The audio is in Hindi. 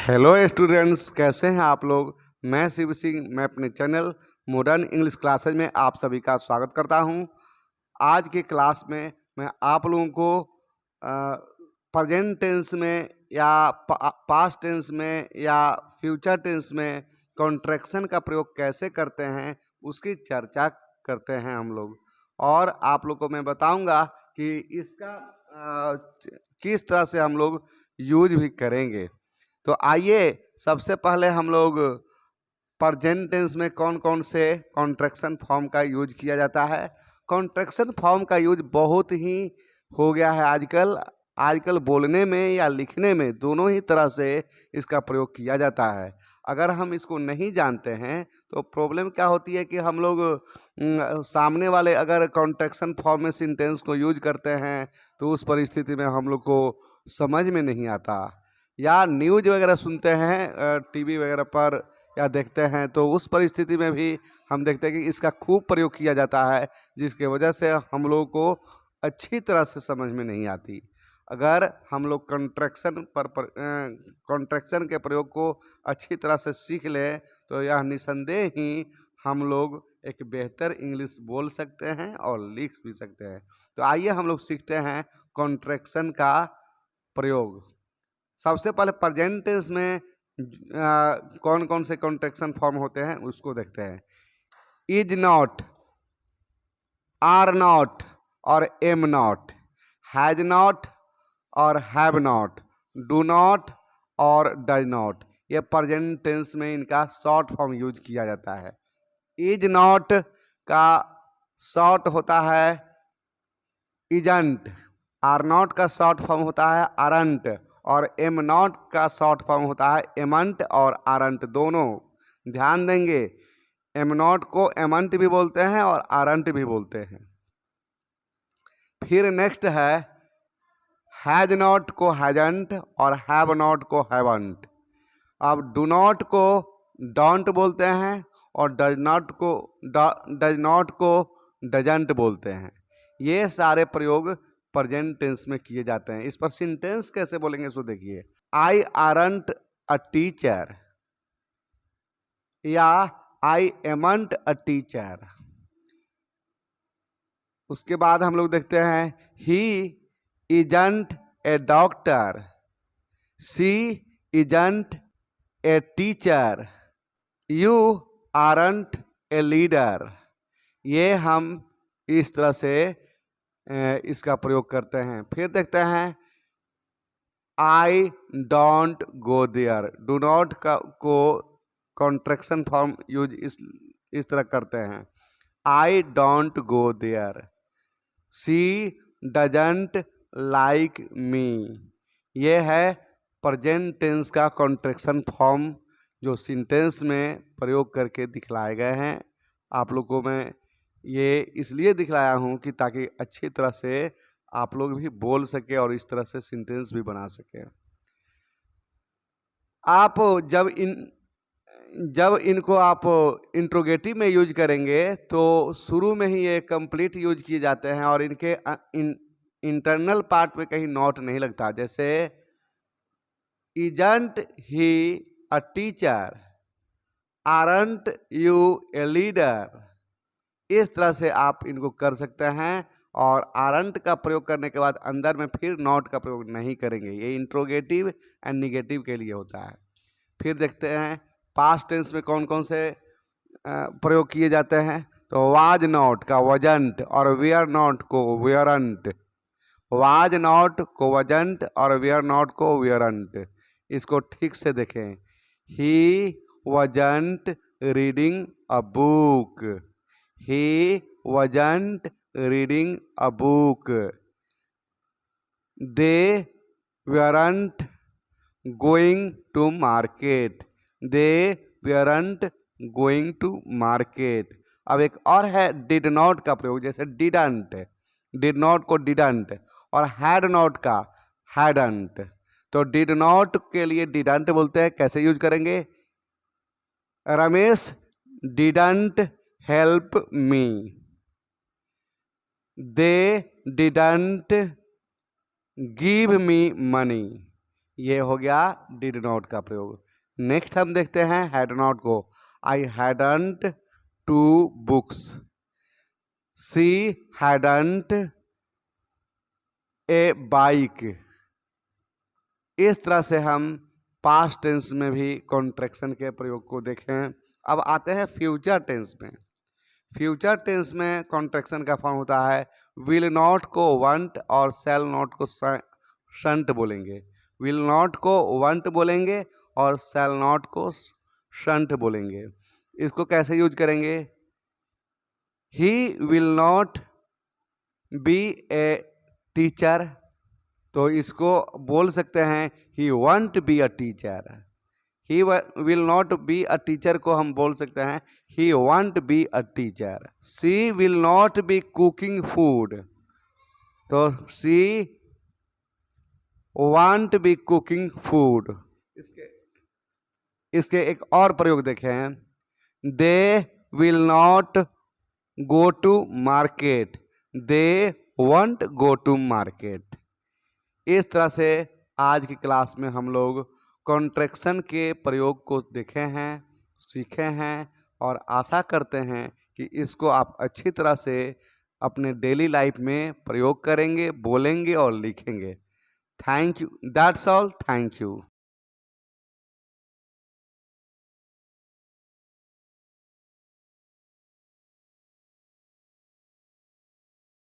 हेलो स्टूडेंट्स, कैसे हैं आप लोग। मैं शिव सिंह, मैं अपने चैनल मॉडर्न इंग्लिश क्लासेज में आप सभी का स्वागत करता हूं। आज के क्लास में मैं आप लोगों को प्रेजेंट टेंस में या पास्ट टेंस में या फ्यूचर टेंस में कॉन्ट्रैक्शन का प्रयोग कैसे करते हैं उसकी चर्चा करते हैं हम लोग। और आप लोग को मैं बताऊंगा कि इसका किस तरह से हम लोग यूज भी करेंगे। तो आइए सबसे पहले हम लोग प्रेजेंट टेंस में कौन कौन से कॉन्ट्रैक्शन फॉर्म का यूज किया जाता है। कॉन्ट्रैक्शन फॉर्म का यूज बहुत ही हो गया है आजकल बोलने में या लिखने में दोनों ही तरह से इसका प्रयोग किया जाता है। अगर हम इसको नहीं जानते हैं तो प्रॉब्लम क्या होती है कि हम लोग सामने वाले अगर कॉन्ट्रैक्शन फॉर्म में सेंटेंस को यूज करते हैं तो उस परिस्थिति में हम लोग को समझ में नहीं आता, या न्यूज वगैरह सुनते हैं टीवी वगैरह पर या देखते हैं तो उस परिस्थिति में भी हम देखते हैं कि इसका खूब प्रयोग किया जाता है, जिसके वजह से हम लोगों को अच्छी तरह से समझ में नहीं आती। अगर हम लोग कॉन्ट्रैक्शन के प्रयोग को अच्छी तरह से सीख लें तो यह निसंदेह ही हम लोग एक बेहतर इंग्लिश बोल सकते हैं और लिख भी सकते हैं। तो आइए हम लोग सीखते हैं कॉन्ट्रैक्शन का प्रयोग। सबसे पहले प्रेजेंट टेंस में कौन कौन से कॉन्ट्रैक्शन फॉर्म होते हैं उसको देखते हैं। इज नॉट, आर नॉट और एम नॉट, हैज नॉट और हैव नॉट, डू नॉट और डज नॉट, ये प्रेजेंट टेंस में इनका शॉर्ट फॉर्म यूज किया जाता है। इज नॉट का शॉर्ट होता है इजंट, आर नॉट का शॉर्ट फॉर्म होता है अरंट, और एम नॉट का शॉर्ट फॉर्म होता है एमंट और आरंट दोनों। ध्यान देंगे, एम नॉट को एमंट भी बोलते हैं और आरंट भी बोलते हैं। फिर नेक्स्ट है हैज नॉट को हैजंट और हैव नॉट को हैवंट। अब डू नॉट को डोंट बोलते हैं और डज नॉट को डजंट बोलते हैं। ये सारे प्रयोग प्रेजेंट टेंस में किए जाते हैं। इस पर सेंटेंस कैसे बोलेंगे सो देखिए। आई आरंट अ टीचर या आई एमंट अ टीचर। उसके बाद हम लोग देखते हैं he isn't a doctor, she isn't a teacher, you aren't a leader. ये हम इस तरह से इसका प्रयोग करते हैं। फिर देखते हैं I don't go there, do not को कॉन्ट्रैक्शन फॉर्म यूज इस तरह करते हैं। I don't go there, she doesn't like me. ये है प्रेजेंट टेंस का कॉन्ट्रैक्शन फॉर्म जो सेंटेंस में प्रयोग करके दिखलाए गए हैं। आप लोग को मैं ये इसलिए दिखलाया हूँ कि ताकि अच्छी तरह से आप लोग भी बोल सके और इस तरह से सेंटेंस भी बना सके। आप जब इनको आप इंट्रोगेटिव में यूज करेंगे तो शुरू में ही ये कंप्लीट यूज किए जाते हैं और इनके इंटरनल पार्ट में कहीं नॉट नहीं लगता। जैसे isn't he a teacher, aren't U a leader. इस तरह से आप इनको कर सकते हैं और आरंट का प्रयोग करने के बाद अंदर में फिर नॉट का प्रयोग नहीं करेंगे। ये इंट्रोगेटिव एंड निगेटिव के लिए होता है। फिर देखते हैं पास्ट टेंस में कौन कौन से प्रयोग किए जाते हैं। तो वाज नॉट का वजंट और वेयर नॉट को वेयरंट, वाज नॉट को वजंट और वेयर नॉट को वेयरंट। इसको ठीक से देखें। He wasn't reading a book, he wasn't reading a book, they weren't going to market, they weren't going to market। अब एक और है did not का प्रयोग, जैसे didn't, did not को didn't और had not का hadn't। तो did not के लिए didn't बोलते हैं, कैसे यूज करेंगे। Ramesh didn't help me, they didn't give me money, ये हो गया डिड नॉट का प्रयोग। नेक्स्ट हम देखते हैं हैड नॉट को। I hadn't two books, she hadn't a bike. इस तरह से हम पास्ट टेंस में भी कॉन्ट्रैक्शन के प्रयोग को देखें। अब आते हैं फ्यूचर टेंस में। फ्यूचर टेंस में कॉन्ट्रैक्शन का फॉर्म होता है विल नॉट को वांट और शैल नॉट को शंट बोलेंगे। विल नॉट को वांट बोलेंगे और शैल नॉट को शंट बोलेंगे। इसको कैसे यूज करेंगे? He will not be a teacher, तो इसको बोल सकते हैं he won't be a teacher. He will not be a teacher को हम बोल सकते हैं he won't be a teacher. She will not be cooking food, तो she won't be cooking food. इसके एक और प्रयोग देखें, they will not go to market, they won't go to market. इस तरह से आज की क्लास में हम लोग कॉन्ट्रैक्शन के प्रयोग को देखे हैं, सीखे हैं और आशा करते हैं कि इसको आप अच्छी तरह से अपने डेली लाइफ में प्रयोग करेंगे, बोलेंगे और लिखेंगे। Thank you. That's all. Thank you.